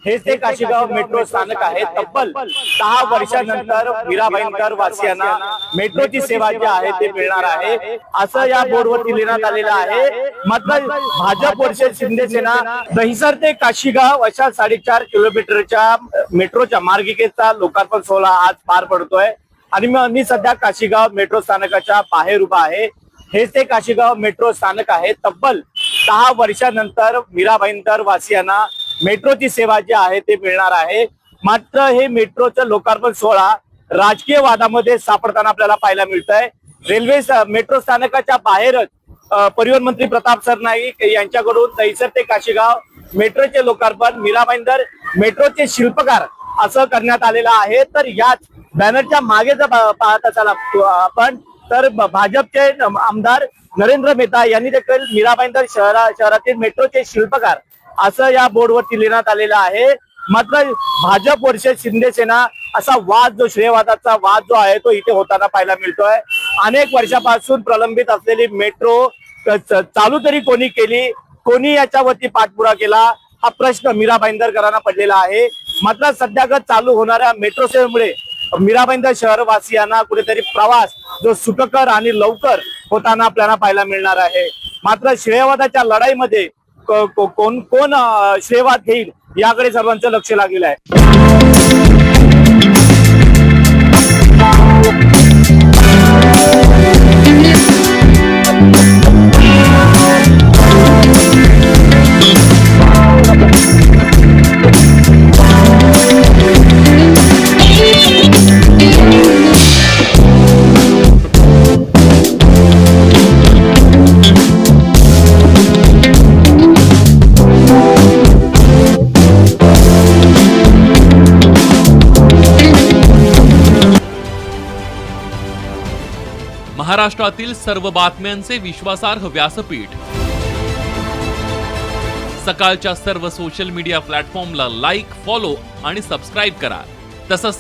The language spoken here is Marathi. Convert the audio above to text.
हे ते काशीगाव मेट्रो स्थानक आहे। तब्बल 10 वर्षानंतर मीराभाईंकर वासियांना मेट्रोची सेवा जी आहे ते मिळणार आहे असं या बोर्डवरती लिहिण्यात आलेलं आहे। मात्र भाजप वर्सेस शिंदे सेना दहिसर ते काशीगाव अशा 4.5 किलोमीटरच्या मेट्रोच्या मार्गिकेचा लोकार्पण सोहळा आज पार पडतोय आणि मी सध्या काशीगाव मेट्रो स्थानकाच्या बाहेर उभा आहे। हे ते काशीगाव मेट्रो स्थानक आहे। तब्बल 10 वर्षानंतर मीराभाईंकर वासियांना मेट्रोची सेवा जी आहे ते मिळणार आहे। मात्र हे मेट्रोचं लोकार्पण सोहळा राजकीय वादामध्ये सापडताना आपल्याला पाहायला मिळतंय। रेल्वे मेट्रो स्थानकाच्या बाहेरच परिवहन मंत्री प्रताप सरनाईक यांच्याकडून दहिसर ते काशीगाव मेट्रोचे लोकार्पण मीराभाईंकर मेट्रोचे शिल्पकार असं करण्यात आलेलं आहे। तर याच बॅनरच्या मागे जर पाहत असाल आपण तर भाजपचे आमदार नरेंद्र मेहता यांनी देखील मीराभाईंकर शहरातील मेट्रोचे शिल्पकार असं या बोर्डवरती लिहिण्यात आलेलं आहे। मात्र भाजप वर्सेस शिंदे सेना असा वाद जो श्रेयवादाचा वाद जो आहे तो इथे होताना पाहायला मिळतोय। अनेक वर्षापासून प्रलंबित असलेली मेट्रो चालू तरी कोणी केली, कोणी याच्यावरती पाठपुरा केला हा प्रश्न मीराभाईंकरांना पडलेला आहे। मात्र सध्या चालू होणाऱ्या मेट्रो सेवेमुळे मीराभाईंकर शहरवासियांना कुठेतरी प्रवास जो सुखकर आणि लवकर होताना आपल्याला पाहायला मिळणार आहे। मात्र श्रेयवादाच्या लढाईमध्ये कोण श्रेयवाद घेईल याकडे सर्वांचं लक्ष लागलेलं आहे। महाराष्ट्रातील सर्व बातम्यांचे विश्वासार्ह व्यासपीठ सकाळच्या सर्व सोशल मीडिया प्लॅटफॉर्मला लाईक, फॉलो आणि सबस्क्राईब करा। तसंच